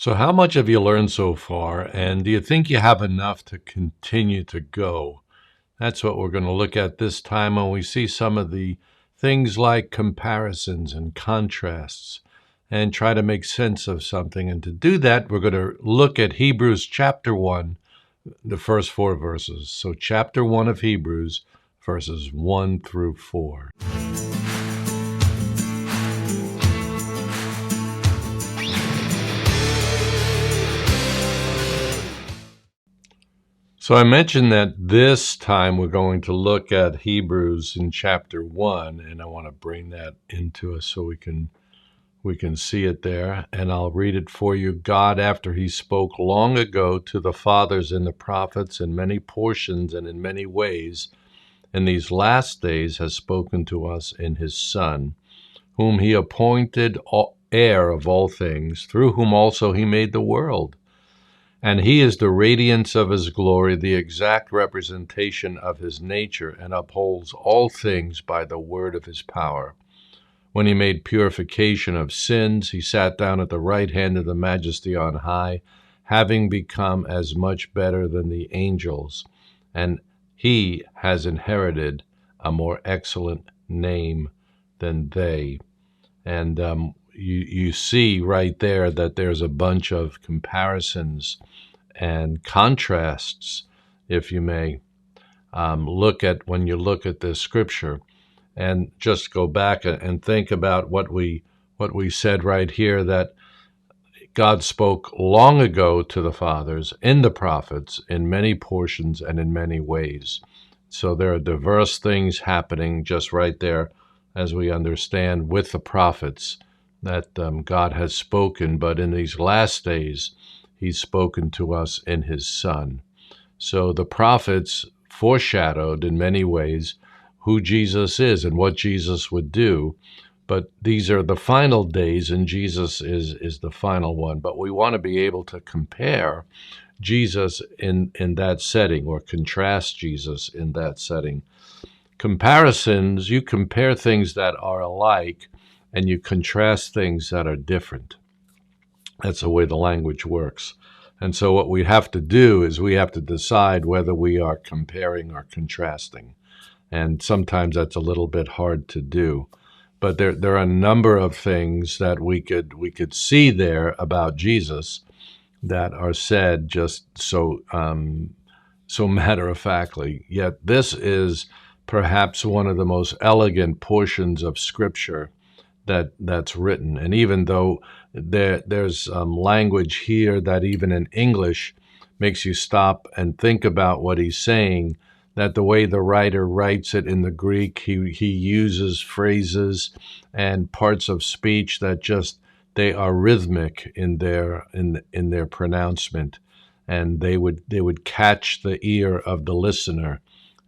So, how much have you learned so far, and do you think you have enough to continue to go? That's what we're going to look at this time when we see some of the things like comparisons and contrasts and try to make sense of something. And to do that, we're going to look at Hebrews chapter 1, the first four verses. So, chapter 1 of Hebrews, verses 1 through 4. So I mentioned that this time we're going to look at Hebrews in chapter 1, and I want to bring that into us so we can see it there, and I'll read it for you. God, after he spoke long ago to the fathers and the prophets in many portions and in many ways, in these last days has spoken to us in his Son, whom he appointed heir of all things, through whom also he made the world. And he is the radiance of his glory, the exact representation of his nature, and upholds all things by the word of his power. When he made purification of sins, he sat down at the right hand of the Majesty on high, having become as much better than the angels. And he has inherited a more excellent name than they. And you see right there that there's a bunch of comparisons and contrasts, if you may, look at when you look at this scripture, and just go back and think about what we said right here, that God spoke long ago to the fathers in the prophets in many portions and in many ways. So there are diverse things happening just right there, as we understand with the prophets, that God has spoken, but in these last days, he's spoken to us in his Son. So the prophets foreshadowed in many ways who Jesus is and what Jesus would do, but these are the final days, and Jesus is the final one. But we want to be able to compare Jesus in that setting, or contrast Jesus in that setting. Comparisons, you compare things that are alike, and you contrast things that are different. That's the way the language works. And so what we have to do is we have to decide whether we are comparing or contrasting. And sometimes that's a little bit hard to do. But there are a number of things that we could see there about Jesus that are said just so matter-of-factly. Yet this is perhaps one of the most elegant portions of Scripture that's written. And even though there's language here that even in English makes you stop and think about what he's saying, that the way the writer writes it in the Greek, he uses phrases and parts of speech that just, they are rhythmic in their pronouncement, and they would catch the ear of the listener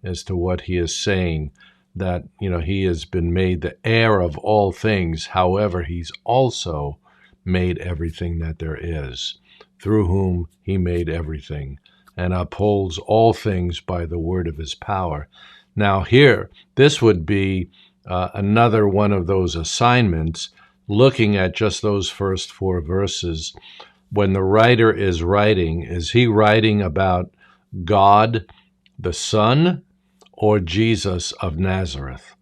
as to what he is saying, that he has been made the heir of all things. However, he's also made everything that there is, through whom he made everything, and upholds all things by the word of his power. Now here, this would be another one of those assignments, looking at just those first four verses. When the writer is writing, is he writing about God the Son or Jesus of Nazareth?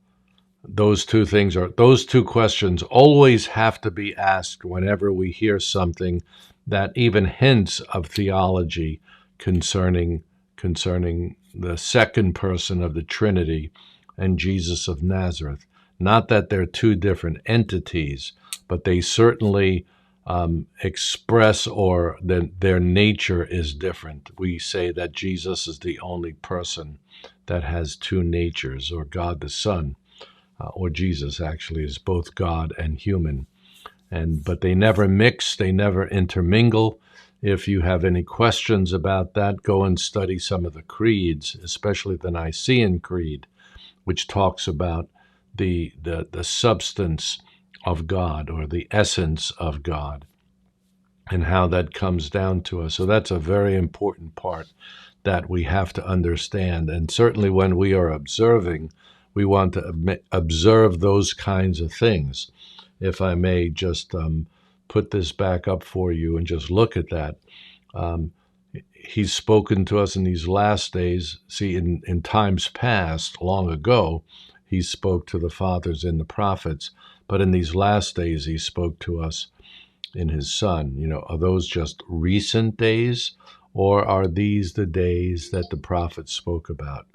Those two questions always have to be asked whenever we hear something that even hints of theology concerning the second person of the Trinity and Jesus of Nazareth. Not that they're two different entities, but they certainly express, or their nature is different. We say that Jesus is the only person that has two natures, or God the Son, or Jesus actually is both God and human. But they never mix, they never intermingle. If you have any questions about that, go and study some of the creeds, especially the Nicene Creed, which talks about the substance of God, or the essence of God, and how that comes down to us. So that's a very important part that we have to understand. And certainly when we are observing, we want to observe those kinds of things. If I may just put this back up for you and just look at that. He's spoken to us in these last days. See, in times past, long ago, he spoke to the fathers and the prophets. But in these last days, he spoke to us in his Son. Are those just recent days, or are these the days that the prophets spoke about?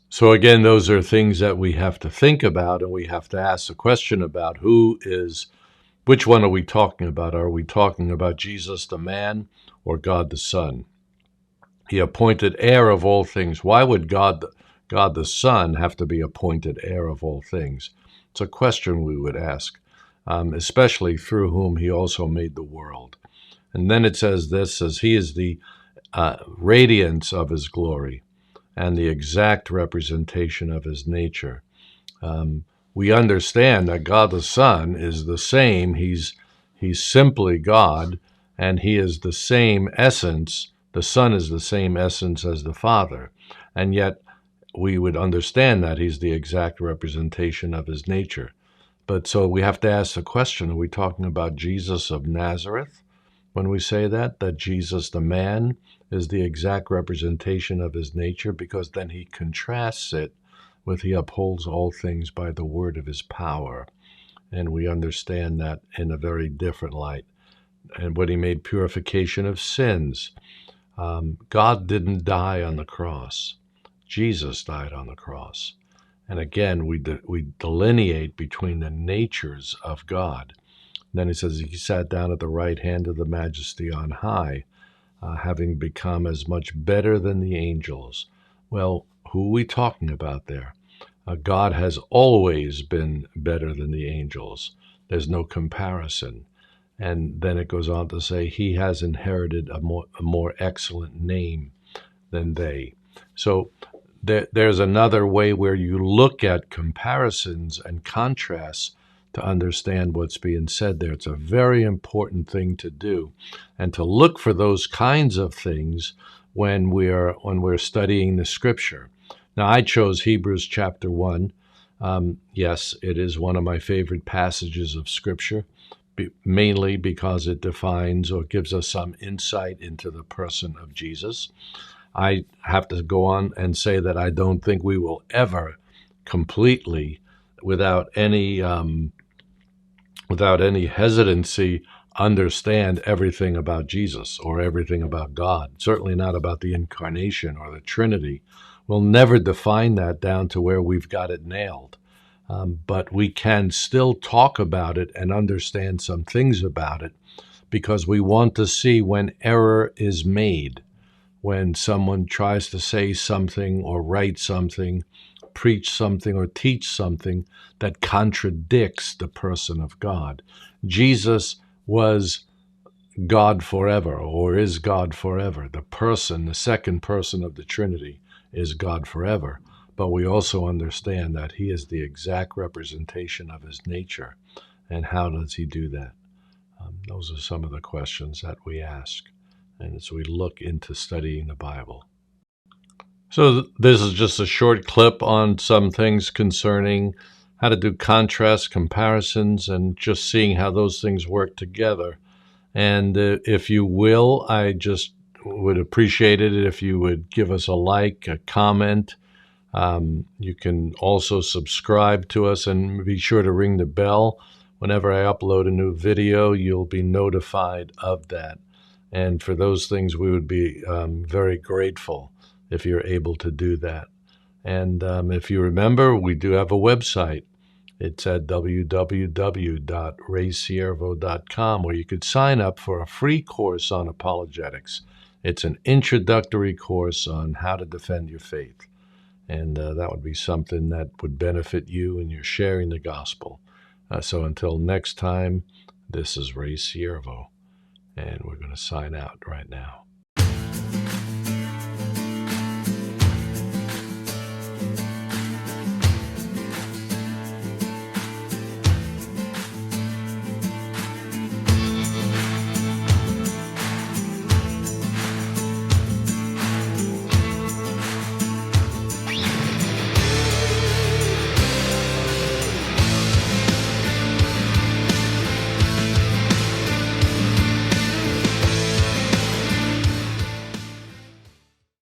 So again, those are things that we have to think about, and we have to ask the question about which one are we talking about? Are we talking about Jesus the man or God the Son? He appointed heir of all things. Why would God the Son have to be appointed heir of all things? It's a question we would ask, especially through whom he also made the world. And then it says he is the radiance of his glory and the exact representation of his nature. We understand that God the Son is the same. He's simply God, and he is the same essence. The Son is the same essence as the Father, and yet we would understand that he's the exact representation of his nature. But so we have to ask the question, are we talking about Jesus of Nazareth when we say that Jesus the man is the exact representation of his nature? Because then he contrasts it with he upholds all things by the word of his power. And we understand that in a very different light. And when he made purification of sins, God didn't die on the cross. Jesus died on the cross. And again, we delineate between the natures of God. And then he says he sat down at the right hand of the majesty on high, having become as much better than the angels. Well, who are we talking about there? God has always been better than the angels. There's no comparison. And then it goes on to say he has inherited a more excellent name than they. So there's another way where you look at comparisons and contrasts to understand what's being said there. It's a very important thing to do, and to look for those kinds of things when we're studying the Scripture. Now, I chose Hebrews chapter 1. Yes, it is one of my favorite passages of Scripture, mainly because it defines or gives us some insight into the person of Jesus. I have to go on and say that I don't think we will ever completely, without any hesitancy, understand everything about Jesus or everything about God. Certainly not about the incarnation or the Trinity. We'll never define that down to where we've got it nailed. But we can still talk about it and understand some things about it, because we want to see when error is made, when someone tries to say something or write something, preach something or teach something that contradicts the person of God. Jesus was God forever, or is God forever. The second person of the Trinity, is God forever. But we also understand that he is the exact representation of his nature. And how does he do that? Those are some of the questions that we ask, and as we look into studying the Bible. So this is just a short clip on some things concerning how to do contrast comparisons and just seeing how those things work together. And if you will, I just would appreciate it if you would give us a like, a comment. You can also subscribe to us and be sure to ring the bell. Whenever I upload a new video, you'll be notified of that. And for those things, we would be very grateful if you're able to do that. And if you remember, we do have a website. It's at www.raysiervo.com, where you could sign up for a free course on apologetics. It's an introductory course on how to defend your faith. And that would be something that would benefit you in your sharing the gospel. So until next time, this is Ray Siervo, and we're going to sign out right now.